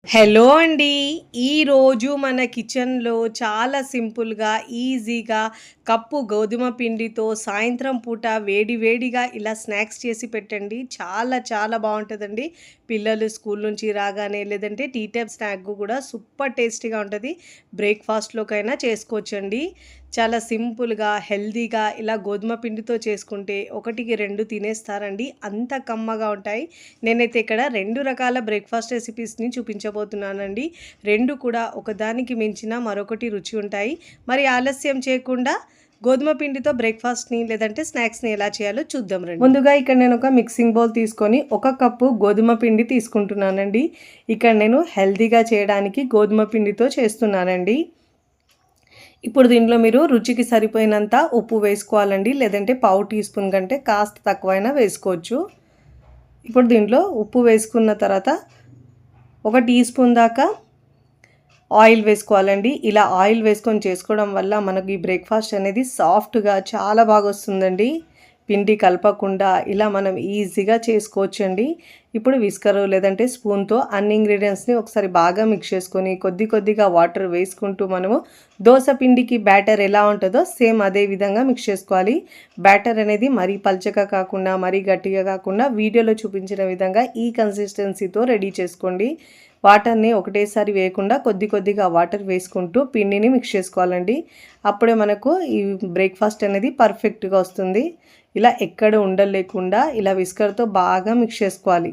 Hello అండి. ఈరోజు మన కిచెన్‌లో చాలా సింపుల్‌గా, ఈజీగా కప్పు గోధుమ పిండితో సాయంత్రం పూట వేడి వేడిగా ఇలా స్నాక్స్ చేసి పెట్టండి. చాలా చాలా బావుంటదండి. పిల్లలు స్కూల్ నుంచి రాగానే లేదంటే టీ టైమ్ స్నాక్ కూడా సూపర్ టేస్టీగా ఉంటది. బ్రేక్‌ఫాస్ట్‌లోకైనా చేసుకోవచ్చండి. చాలా సింపుల్‌గా, హెల్తీగా ఇలా గోధుమ పిండితో చేసుకుంటే ఒకటికి 2 తినేస్తారండి. అంత కమ్మగా ఉంటాయి. నేనైతే ఇక్కడ 2 రకాల బ్రేక్‌ఫాస్ట్ రెసిపీస్‌ని చూపించబోతున్నానండి. 2 కూడా ఒకదానికి మించిన మరొకటి రుచి ఉంటాయి. మరి ఆలస్యం చేయకుండా గోధుమ పిండితో బ్రేక్‌ఫాస్ట్‌ని లేదంటే స్నాక్స్‌ని ఎలా చేయాలో చూద్దాం రండి. ముందుగా ఇక్కడ నేను ఒక మిక్సింగ్ బౌల్ తీసుకొని 1 కప్పు గోధుమ పిండి తీసుకుంటున్నానండి. ఇక్కడ నేను హెల్తీగా చేయడానికి గోధుమ పిండితో చేస్తున్నానండి. ఇప్పుడు దీంట్లో మీరు రుచికి సరిపోయినంత ఉప్పు వేసుకోవాలండి. లేదంటే పావు టీ స్పూన్ కంటే కాస్త తక్కువైనా వేసుకోవచ్చు. ఇప్పుడు దీంట్లో ఉప్పు వేసుకున్న తర్వాత 1 టీ స్పూన్ దాకా ఆయిల్ వేసుకోవాలండి. ఇలా ఆయిల్ వేసుకొని చేసుకోవడం వల్ల మనకి ఈ బ్రేక్‌ఫాస్ట్ అనేది సాఫ్ట్‌గా చాలా బాగా వస్తుందండి. పిండి కలపకుండా ఇలా మనం ఈజీగా చేసుకోవచ్చండి. ఇప్పుడు విస్కర్ లేదంటే స్పూన్‌తో అన్ని ఇంగ్రీడియెంట్స్‌ని ఒకసారి బాగా మిక్స్ చేసుకొని కొద్దిగా వాటర్ వేసుకుంటూ మనము దోస పిండికి బ్యాటర్ ఎలా ఉంటుందో సేమ్ అదే విధంగా మిక్స్ చేసుకోవాలి. బ్యాటర్ అనేది మరీ పల్చగా కాకుండా మరీ గట్టిగా కాకుండా వీడియోలో చూపించిన విధంగా ఈ కన్సిస్టెన్సీతో రెడీ చేసుకోండి. వాటర్ని ఒకటేసారి వేయకుండా కొద్దిగా వాటర్ వేసుకుంటూ పిండిని మిక్స్ చేసుకోవాలండి. అప్పుడే మనకు ఈ బ్రేక్‌ఫాస్ట్ అనేది పర్ఫెక్ట్‌గా వస్తుంది. ఇలా ఎక్కడ ఉండలు లేకుండా ఇలా విస్కర్‌తో బాగా మిక్స్ చేసుకోవాలి.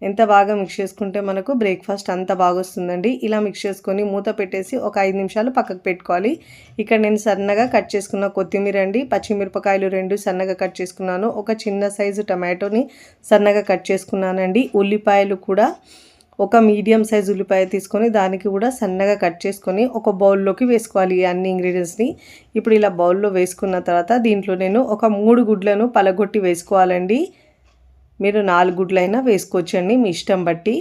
ఎంత బాగా మిక్స్ చేసుకుంటే మనకు బ్రేక్‌ఫాస్ట్ అంత బాగొస్తుందండి. ఇలా మిక్స్ చేసుకొని మూత పెట్టేసి ఒక 5 నిమిషాలు పక్కకు పెట్టుకోవాలి. ఇక్కడ నేను సన్నగా కట్ చేసుకున్న కొత్తిమీర అండి, పచ్చిమిరపకాయలు 2 సన్నగా కట్ చేసుకున్నాను. ఒక చిన్న సైజు టమాటోని సన్నగా కట్ చేసుకున్నానండి. ఉల్లిపాయలు కూడా ఒక మీడియం సైజ్ ఉల్లిపాయ తీసుకొని దానికి కూడా సన్నగా కట్ చేసుకొని ఒక బౌల్లోకి వేసుకోవాలి ఈ అన్ని ఇంగ్రీడియంట్స్ని. ఇప్పుడు ఇలా బౌల్లో వేసుకున్న తర్వాత దీంట్లో నేను ఒక 3 గుడ్లను పలగొట్టి వేసుకోవాలండి. మీరు 4 గుడ్లైనా వేసుకోవచ్చండి మీ ఇష్టం బట్టి.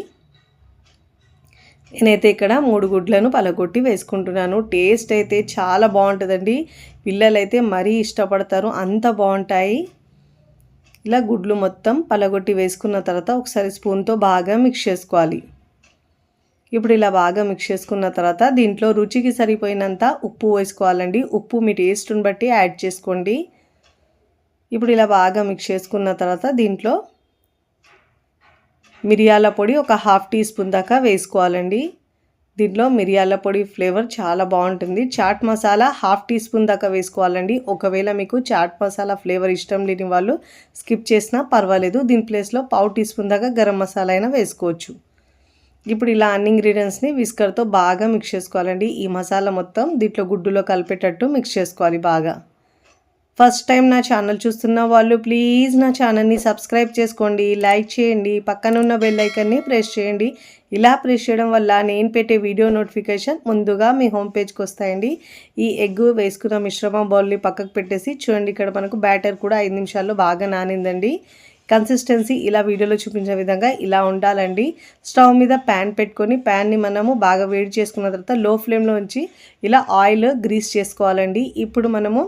నేనైతే ఇక్కడ 3 గుడ్లను పలగొట్టి వేసుకుంటున్నాను. టేస్ట్ అయితే చాలా బాగుంటుందండి. పిల్లలైతే మరీ ఇష్టపడతారు, అంత బాగుంటాయి. ఇలా గుడ్లు మొత్తం పలగొట్టి వేసుకున్న తర్వాత ఒకసారి స్పూన్తో బాగా మిక్స్ చేసుకోవాలి. ఇప్పుడు ఇలా బాగా మిక్స్ చేసుకున్న తర్వాత దీంట్లో రుచికి సరిపోయినంత ఉప్పు వేసుకోవాలండి. ఉప్పు మీ టేస్ట్ని బట్టి యాడ్ చేసుకోండి. ఇప్పుడు ఇలా బాగా మిక్స్ చేసుకున్న తర్వాత దీంట్లో మిరియాల పొడి ఒక 1/2 టీ స్పూన్ దాకా వేసుకోవాలండి. దీంట్లో మిరియాల పొడి ఫ్లేవర్ చాలా బాగుంటుంది. చాట్ మసాలా 1/2 టీ స్పూన్ దాకా వేసుకోవాలండి. ఒకవేళ మీకు చాట్ మసాలా ఫ్లేవర్ ఇష్టం లేని వాళ్ళు స్కిప్ చేసినా పర్వాలేదు. దీని ప్లేస్లో పావు టీ స్పూన్ దాకా గరం మసాలా అయినా వేసుకోవచ్చు. ఇప్పుడు ఇలా అన్ని ఇంగ్రీడియంట్స్ని విస్కర్తో బాగా మిక్స్ చేసుకోవాలండి. ఈ మసాలా మొత్తం దీంట్లో గుడ్డులో కలిపేటట్టు మిక్స్ చేసుకోవాలి బాగా. ఫస్ట్ టైం నా ఛానల్ చూస్తున్న వాళ్ళు ప్లీజ్ నా ఛానల్ని సబ్స్క్రైబ్ చేసుకోండి, లైక్ చేయండి, పక్కన ఉన్న బెల్ ఐకాన్ని ప్రెస్ చేయండి. ఇలా ప్రెస్ చేయడం వల్ల నేను పెట్టే వీడియో నోటిఫికేషన్ ముందుగా మీ హోమ్ పేజ్కి వస్తాయండి. ఈ ఎగ్ వేసుకున్న మిశ్రమం బౌల్ని పక్కకు పెట్టేసి చూడండి, ఇక్కడ మనకు బ్యాటర్ కూడా 5 నిమిషాల్లో బాగా నానిందండి. కన్సిస్టెన్సీ ఇలా వీడియోలో చూపించిన విధంగా ఇలా ఉండాలండి. స్టవ్ మీద ప్యాన్ పెట్టుకొని ప్యాన్ని మనము బాగా వేడి చేసుకున్న తర్వాత లో ఫ్లేమ్లో ఉంచి ఇలా ఆయిల్ గ్రీస్ చేసుకోవాలండి. ఇప్పుడు మనము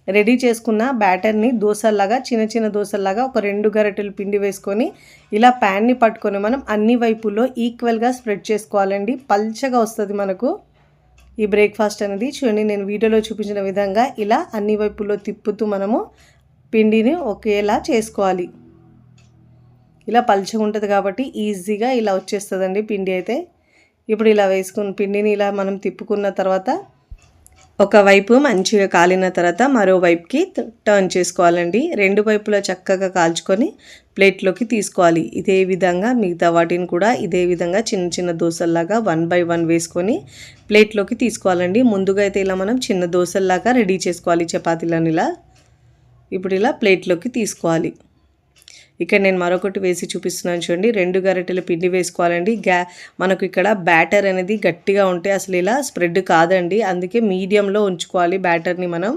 రెడీ చేసుకున్న బ్యాటర్ని దోసల్లాగా చిన్న దోసల్లాగా ఒక 2 గరిటెలు పిండి వేసుకొని ఇలా ప్యాన్ని పట్టుకొని మనం అన్ని వైపుల్లో ఈక్వల్గా స్ప్రెడ్ చేసుకోవాలండి. పల్చగా వస్తుంది మనకు ఈ బ్రేక్ఫాస్ట్ అనేది. చూడండి, నేను వీడియోలో చూపించిన విధంగా ఇలా అన్ని వైపుల్లో తిప్పుతూ మనము పిండిని ఒకేలా చేసుకోవాలి. ఇలా పల్చగా ఉంటుంది కాబట్టి ఈజీగా ఇలా వచ్చేస్తుందండి పిండి అయితే. ఇప్పుడు ఇలా వేసుకున్న పిండిని ఇలా మనం తిప్పుకున్న తర్వాత ఒకవైపు మంచిగా కాలిన తర్వాత మరోవైపుకి టర్న్ చేసుకోవాలండి. 2 వైపులా చక్కగా కాల్చుకొని ప్లేట్లోకి తీసుకోవాలి. ఇదే విధంగా మిగతా వాటిని కూడా ఇదే విధంగా చిన్న దోసల్లాగా 1 బై 1 వేసుకొని ప్లేట్లోకి తీసుకోవాలండి. ముందుగా అయితే ఇలా మనం చిన్న దోసల్లాగా రెడీ చేసుకోవాలి చపాతీలను ఇలా. ఇప్పుడు ఇలా ప్లేట్లోకి తీసుకోవాలి. ఇక్కడ నేను మరొకటి వేసి చూపిస్తున్నాను చూడండి. 2 గరిటెల పిండి వేసుకోవాలండి. మనకు ఇక్కడ బ్యాటర్ అనేది గట్టిగా ఉంటే అసలు ఇలా స్ప్రెడ్ కాదండి. అందుకే మీడియంలో ఉంచుకోవాలి బ్యాటర్ని మనం.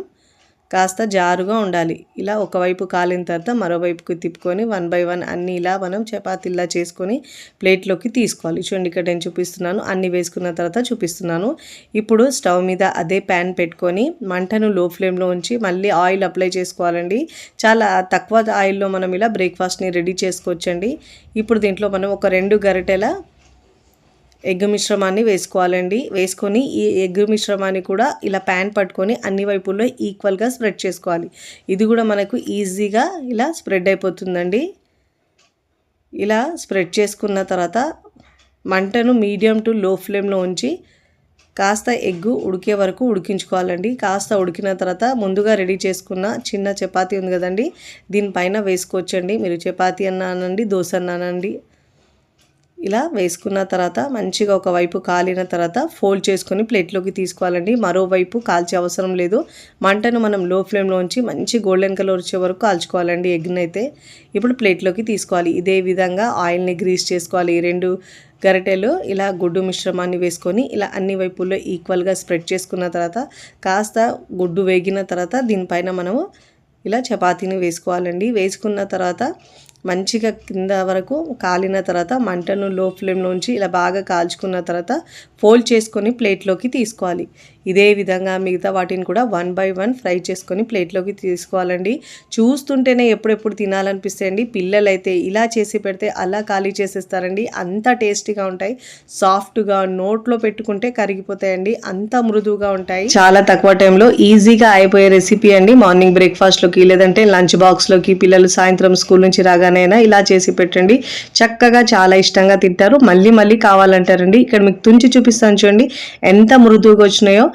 కాస్త జారుగా ఉండాలి. ఇలా ఒకవైపు కాలిన తర్వాత మరోవైపుకి తిప్పుకొని 1 బై 1 అన్నీ ఇలా మనం చపాతీలా చేసుకొని ప్లేట్లోకి తీసుకోవాలి. చూడండి, ఇక్కడ నేను చూపిస్తున్నాను. అన్నీ వేసుకున్న తర్వాత చూపిస్తున్నాను. ఇప్పుడు స్టవ్ మీద అదే ప్యాన్ పెట్టుకొని మంటను లో ఫ్లేమ్లో ఉంచి మళ్ళీ ఆయిల్ అప్లై చేసుకోవాలండి. చాలా తక్కువ ఆయిల్లో మనం ఇలా బ్రేక్ఫాస్ట్ని రెడీ చేసుకోవచ్చండి. ఇప్పుడు దీంట్లో మనం ఒక 2 గరిటెల ఎగ్ మిశ్రమాన్ని వేసుకోవాలండి. వేసుకొని ఈ ఎగ్ మిశ్రమాన్ని కూడా ఇలా ప్యాన్ పట్టుకొని అన్ని వైపుల్లో ఈక్వల్గా స్ప్రెడ్ చేసుకోవాలి. ఇది కూడా మనకు ఈజీగా ఇలా స్ప్రెడ్ అయిపోతుందండి. ఇలా స్ప్రెడ్ చేసుకున్న తర్వాత మంటను మీడియం టు లో ఫ్లేమ్లో ఉంచి కాస్త ఎగ్గు ఉడికే వరకు ఉడికించుకోవాలండి. కాస్త ఉడికిన తర్వాత ముందుగా రెడీ చేసుకున్న చిన్న చపాతీ ఉంది కదండి, దీనిపైన వేసుకోవచ్చండి. మీరు చపాతీ అన్నానండి, దోశ అన్నానండి. ఇలా వేసుకున్న తర్వాత మంచిగా ఒకవైపు కాలిన తర్వాత ఫోల్డ్ చేసుకొని ప్లేట్లోకి తీసుకోవాలండి. మరోవైపు కాల్చే అవసరం లేదు. మంటను మనం లో ఫ్లేమ్లో ఉంచి మంచి గోల్డెన్ కలర్ వచ్చే వరకు కాల్చుకోవాలండి ఎగ్ని అయితే. ఇప్పుడు ప్లేట్లోకి తీసుకోవాలి. ఇదే విధంగా ఆయిల్ని గ్రీస్ చేసుకోవాలి. 2 గరిటెలు ఇలా గుడ్డు మిశ్రమాన్ని వేసుకొని ఇలా అన్ని వైపుల్లో ఈక్వల్గా స్ప్రెడ్ చేసుకున్న తర్వాత కాస్త గుడ్డు వేగిన తర్వాత దీనిపైన మనము ఇలా చపాతీని వేసుకోవాలండి. వేసుకున్న తర్వాత మంచిగా కింద వరకు కాలిన తర్వాత మంటను లో ఫ్లేమ్లో ఉంచి ఇలా బాగా కాల్చుకున్న తర్వాత ఫోల్డ్ చేసుకొని ప్లేట్లోకి తీసుకోవాలి. ఇదే విధంగా మిగతా వాటిని కూడా 1 బై 1 ఫ్రై చేసుకొని ప్లేట్లోకి తీసుకోవాలండి. చూస్తుంటేనే ఎప్పుడెప్పుడు తినాలనిపిస్తాయండి. పిల్లలైతే ఇలా చేసి పెడితే అలా ఖాళీ చేసేస్తారండి. అంత టేస్టీగా ఉంటాయి. సాఫ్ట్గా నోట్లో పెట్టుకుంటే కరిగిపోతాయండి. అంత మృదువుగా ఉంటాయి. చాలా తక్కువ టైంలో ఈజీగా అయిపోయే రెసిపీ అండి. మార్నింగ్ బ్రేక్ఫాస్ట్లోకి లేదంటే లంచ్ బాక్స్లోకి పిల్లలు సాయంత్రం స్కూల్ నుంచి రాగానైనా ఇలా చేసి పెట్టండి. చక్కగా చాలా ఇష్టంగా తింటారు. మళ్ళీ మళ్ళీ కావాలంటారండి. ఇక్కడ మీకు తుంచి చూపిస్తాను చూడండి ఎంత మృదువుగా వచ్చినాయో.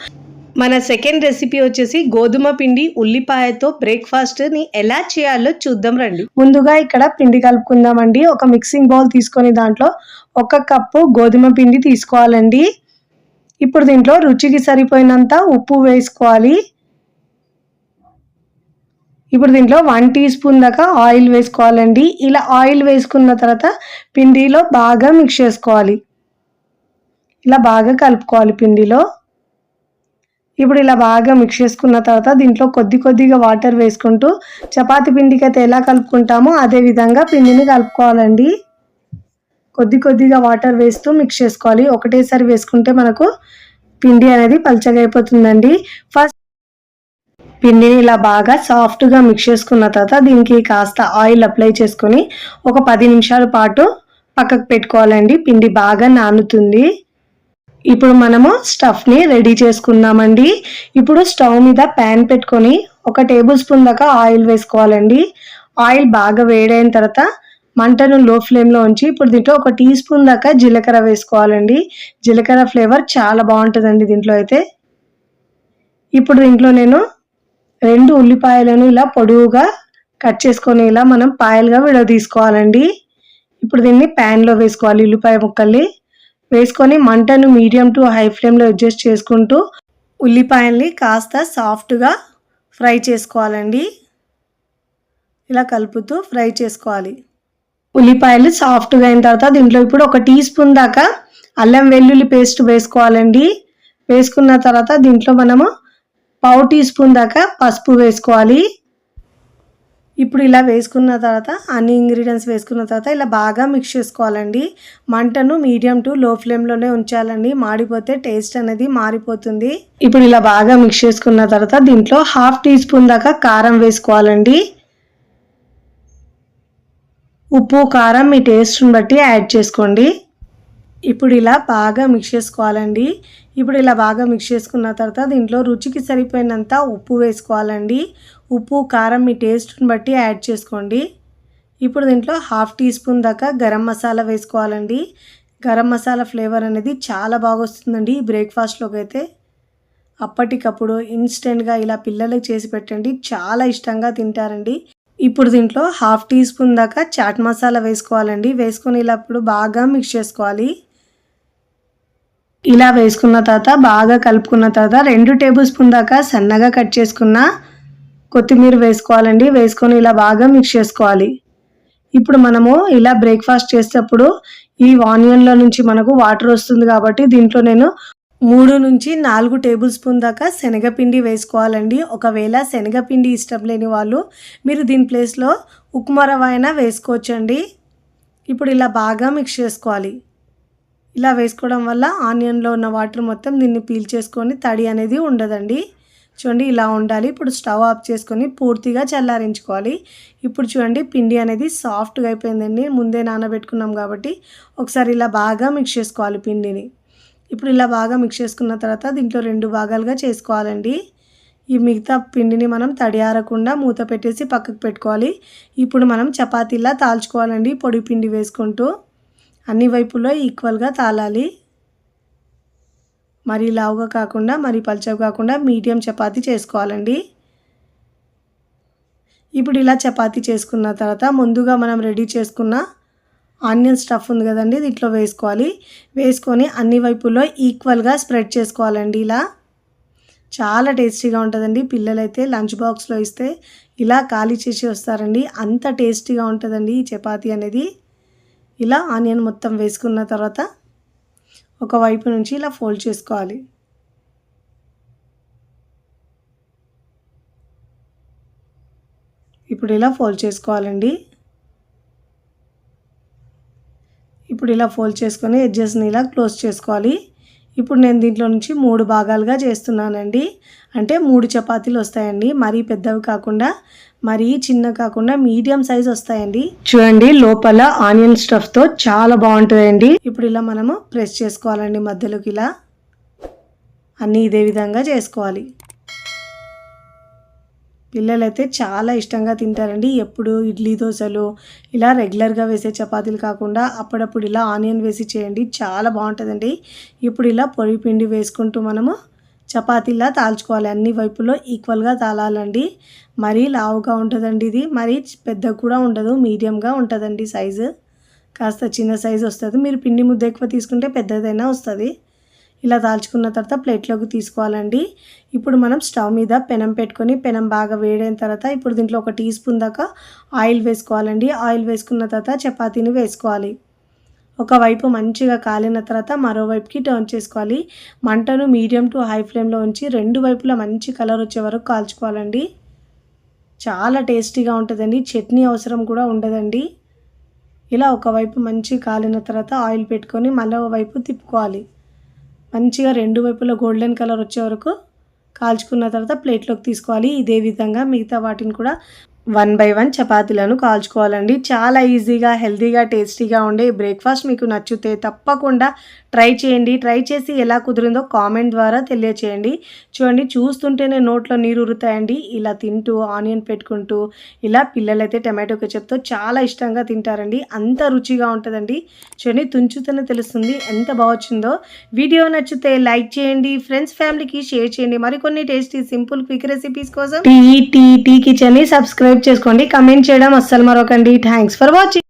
మన సెకండ్ రెసిపీ వచ్చేసి గోధుమ పిండి ఉల్లిపాయతో బ్రేక్ఫాస్ట్ని ఎలా చేయాలో చూద్దాం రండి. ముందుగా ఇక్కడ పిండి కలుపుకుందామండి. ఒక మిక్సింగ్ బౌల్ తీసుకొని దాంట్లో 1 కప్పు గోధుమ పిండి తీసుకోవాలండి. ఇప్పుడు దీంట్లో రుచికి సరిపోయినంత ఉప్పు వేసుకోవాలి. ఇప్పుడు దీంట్లో 1 టీ స్పూన్ దాకా ఆయిల్ వేసుకోవాలండి. ఇలా ఆయిల్ వేసుకున్న తర్వాత పిండిలో బాగా మిక్స్ చేసుకోవాలి. ఇలా బాగా కలుపుకోవాలి పిండిలో. ఇప్పుడు ఇలా బాగా మిక్స్ చేసుకున్న తర్వాత దీంట్లో కొద్దిగా వాటర్ వేసుకుంటూ చపాతీ పిండికి అయితే ఎలా కలుపుకుంటామో అదే విధంగా పిండిని కలుపుకోవాలండి. కొద్దిగా వాటర్ వేస్తూ మిక్స్ చేసుకోవాలి. ఒకటేసారి వేసుకుంటే మనకు పిండి అనేది పల్చగా అయిపోతుందండి. ఫస్ట్ పిండిని ఇలా బాగా సాఫ్ట్గా మిక్స్ చేసుకున్న తర్వాత దీనికి కాస్త ఆయిల్ అప్లై చేసుకొని ఒక 10 నిమిషాల పాటు పక్కకు పెట్టుకోవాలండి. పిండి బాగా నానుతుంది. ఇప్పుడు మనము స్టఫ్ని రెడీ చేసుకుందామండి. ఇప్పుడు స్టవ్ మీద ప్యాన్ పెట్టుకొని 1 టేబుల్ స్పూన్ దాకా ఆయిల్ వేసుకోవాలండి. ఆయిల్ బాగా వేడైన తర్వాత మంటను లో ఫ్లేమ్లో ఉంచి ఇప్పుడు దీంట్లో 1 టీ స్పూన్ దాకా జీలకర్ర వేసుకోవాలండి. జీలకర్ర ఫ్లేవర్ చాలా బాగుంటుందండి దీంట్లో అయితే. ఇప్పుడు దీంట్లో నేను 2 ఉల్లిపాయలను ఇలా పొడవుగా కట్ చేసుకొని ఇలా మనం పాయలుగా విడదీసుకోవాలండి. ఇప్పుడు దీన్ని ప్యాన్లో వేసుకోవాలి. ఉల్లిపాయ ముక్కల్ని వేసుకొని మంటను మీడియం టు హై ఫ్లేమ్లో అడ్జస్ట్ చేసుకుంటూ ఉల్లిపాయల్ని కాస్త సాఫ్ట్గా ఫ్రై చేసుకోవాలండి. ఇలా కలుపుతూ ఫ్రై చేసుకోవాలి. ఉల్లిపాయలు సాఫ్ట్గా అయిన తర్వాత దీంట్లో ఇప్పుడు 1 టీ స్పూన్ దాకా అల్లం వెల్లుల్లి పేస్ట్ వేసుకోవాలండి. వేసుకున్న తర్వాత దీంట్లో మనము 1/2 టీ స్పూన్ దాకా పసుపు వేసుకోవాలి. ఇప్పుడు ఇలా వేసుకున్న తర్వాత అన్ని ఇంగ్రీడియంట్స్ వేసుకున్న తర్వాత ఇలా బాగా మిక్స్ చేసుకోవాలండి. మంటను మీడియం టు లో ఫ్లేమ్లోనే ఉంచాలండి. మాడిపోతే టేస్ట్ అనేది మారిపోతుంది. ఇప్పుడు ఇలా బాగా మిక్స్ చేసుకున్న తర్వాత దీంట్లో 1/2 టీ స్పూన్ దాకా కారం వేసుకోవాలండి. ఉప్పు కారం మీ టేస్ట్ని బట్టి యాడ్ చేసుకోండి. ఇప్పుడు ఇలా బాగా మిక్స్ చేసుకోవాలండి. ఇప్పుడు ఇలా బాగా మిక్స్ చేసుకున్న తర్వాత దీంట్లో రుచికి సరిపోయినంత ఉప్పు వేసుకోవాలండి. ఉప్పు కారం మీ టేస్ట్ని బట్టి యాడ్ చేసుకోండి. ఇప్పుడు దీంట్లో 1/2 టీ స్పూన్ దాకా గరం మసాలా వేసుకోవాలండి. గరం మసాలా ఫ్లేవర్ అనేది చాలా బాగా వస్తుందండి ఈ బ్రేక్ఫాస్ట్లోకి అయితే. అప్పటికప్పుడు ఇన్స్టెంట్గా ఇలా పిల్లలకి చేసి పెట్టండి, చాలా ఇష్టంగా తింటారండి. ఇప్పుడు దీంట్లో 1/2 టీ స్పూన్ దాకా చాట్ మసాలా వేసుకోవాలండి. వేసుకొని ఇలా ఇప్పుడు బాగా మిక్స్ చేసుకోవాలి. ఇలా వేసుకున్న తర్వాత బాగా కలుపుకున్న తర్వాత 2 టేబుల్ స్పూన్ దాకా సన్నగా కట్ చేసుకున్న కొత్తిమీర వేసుకోవాలండి. వేసుకొని ఇలా బాగా మిక్స్ చేసుకోవాలి. ఇప్పుడు మనము ఇలా బ్రేక్ఫాస్ట్ చేసేటప్పుడు ఈ ఆనియన్లో నుంచి మనకు వాటర్ వస్తుంది కాబట్టి దీంట్లో నేను 3 నుంచి 4 టేబుల్ స్పూన్ దాకా శనగపిండి వేసుకోవాలండి. ఒకవేళ శనగపిండి ఇష్టం లేని వాళ్ళు మీరు దీని ప్లేస్లో ఉప్మా రవ్వ అయినా వేసుకోవచ్చండి. ఇప్పుడు ఇలా బాగా మిక్స్ చేసుకోవాలి. ఇలా వేసుకోవడం వల్ల ఆనియన్లో ఉన్న వాటర్ మొత్తం దీన్ని పీల్ చేసుకొని తడి అనేది ఉండదండి. చూడండి ఇలా ఉండాలి. ఇప్పుడు స్టవ్ ఆఫ్ చేసుకొని పూర్తిగా చల్లారించుకోవాలి. ఇప్పుడు చూడండి పిండి అనేది సాఫ్ట్‌గా అయిపోయిందండి. ముందే నానబెట్టుకున్నాం కాబట్టి ఒకసారి ఇలా బాగా మిక్స్ చేసుకోవాలి పిండిని. ఇప్పుడు ఇలా బాగా మిక్స్ చేసుకున్న తర్వాత దీంట్లో 2 భాగాలుగా చేసుకోవాలండి. ఈ మిగతా పిండిని మనం తడియారకుండా మూత పెట్టేసి పక్కకు పెట్టుకోవాలి. ఇప్పుడు మనం చపాతీలా తాల్చుకోవాలండి. పొడి పిండి వేసుకుంటూ అన్ని వైపులో ఈక్వల్‌గా తాలాలి. మరీ లావుగా కాకుండా మరీ పల్చగా కాకుండా మీడియం చపాతీ చేసుకోవాలండి. ఇప్పుడు ఇలా చపాతీ చేసుకున్న తర్వాత ముందుగా మనం రెడీ చేసుకున్న ఆనియన్ స్టఫ్ ఉంది కదండి, దీంట్లో వేసుకోవాలి. వేసుకొని అన్ని వైపుల్లో ఈక్వల్గా స్ప్రెడ్ చేసుకోవాలండి. ఇలా చాలా టేస్టీగా ఉంటుందండి. పిల్లలైతే లంచ్ బాక్స్లో ఇస్తే ఇలా ఖాళీ చేసి వస్తారండి. అంత టేస్టీగా ఉంటుందండి ఈ చపాతీ అనేది. ఇలా ఆనియన్ మొత్తం వేసుకున్న తర్వాత ఒకవైపు నుంచి ఇలా ఫోల్డ్ చేసుకోవాలి. ఇప్పుడు ఇలా ఫోల్డ్ చేసుకోవాలండి. ఇప్పుడు ఇలా ఫోల్డ్ చేసుకొని ఎడ్జెస్ని ఇలా క్లోజ్ చేసుకోవాలి. ఇప్పుడు నేను దీంట్లో నుంచి 3 భాగాలుగా చేస్తున్నానండి. అంటే 3 చపాతీలు వస్తాయండి. మరీ పెద్దవి కాకుండా మరీ చిన్న కాకుండా మీడియం సైజ్ వస్తాయండి. చూడండి లోపల ఆనియన్ స్టఫ్తో చాలా బాగుంటుందండి. ఇప్పుడు ఇలా మనము ప్రెస్ చేసుకోవాలండి మధ్యలోకి. ఇలా అన్నీ ఇదే విధంగా చేసుకోవాలి. పిల్లలైతే చాలా ఇష్టంగా తింటారండి. ఎప్పుడు ఇడ్లీ దోశలు ఇలా రెగ్యులర్గా వేసే చపాతీలు కాకుండా అప్పుడప్పుడు ఇలా ఆనియన్ వేసి చేయండి, చాలా బాగుంటుందండి. ఇప్పుడు ఇలా పొడి పిండి వేసుకుంటూ మనము చపాతీలా తాల్చుకోవాలి. అన్ని వైపులో ఈక్వల్గా తాలాలండి. మరీ లావుగా ఉంటుందండి ఇది, మరీ పెద్దగా కూడా ఉండదు, మీడియంగా ఉంటుందండి సైజు. కాస్త చిన్న సైజు వస్తుంది. మీరు పిండి ముద్ద ఎక్కువ తీసుకుంటే పెద్దదైనా వస్తుంది. ఇలా దాల్చుకున్న తర్వాత ప్లేట్లోకి తీసుకోవాలండి. ఇప్పుడు మనం స్టవ్ మీద పెనం పెట్టుకొని పెనం బాగా వేడైన తర్వాత ఇప్పుడు దీంట్లో 1 టీ స్పూన్ దాకా ఆయిల్ వేసుకోవాలండి. ఆయిల్ వేసుకున్న తర్వాత చపాతీని వేసుకోవాలి. ఒకవైపు మంచిగా కాలిన తర్వాత మరోవైపుకి టర్న్ చేసుకోవాలి. మంటను మీడియం టు హై ఫ్లేమ్లో ఉంచి 2 వైపులా మంచి కలర్ వచ్చే వరకు కాల్చుకోవాలండి. చాలా టేస్టీగా ఉంటుందండి. చట్నీ అవసరం కూడా ఉండదండి. ఇలా ఒకవైపు మంచి కాలిన తర్వాత ఆయిల్ పెట్టుకొని మరో వైపు తిప్పుకోవాలి. మంచిగా 2 వైపులా గోల్డెన్ కలర్ వచ్చే వరకు కాల్చుకున్న తర్వాత ప్లేట్లోకి తీసుకోవాలి. ఇదే విధంగా మిగతా వాటిని కూడా 1 బై 1 చపాతీలను కాల్చుకోవాలండి. చాలా ఈజీగా హెల్తీగా టేస్టీగా ఉండే బ్రేక్ఫాస్ట్ మీకు నచ్చితే తప్పకుండా ట్రై చేయండి. ట్రై చేసి ఎలా కుదిరిందో కామెంట్ ద్వారా తెలియచేయండి. చూడండి చూస్తుంటేనే నోట్లో నీరు ఊరుతాయండి. ఇలా తింటూ ఆనియన్ పెట్టుకుంటూ ఇలా పిల్లలైతే టమాటో కెచప్తో చాలా ఇష్టంగా తింటారండి. అంత రుచిగా ఉంటుందండి. చూడండి తుంచుతూనే తెలుస్తుంది ఎంత బాగొచ్చిందో. వీడియో నచ్చితే లైక్ చేయండి, ఫ్రెండ్స్ ఫ్యామిలీకి షేర్ చేయండి. మరికొన్ని టేస్టీ సింపుల్ క్విక్ రెసిపీస్ కోసం టీ కిచెన్ని సబ్స్క్రైబ్ చేసుకోండి. కమెంట్ చేయడం అస్సలు మరొకండి. Thanks for watching.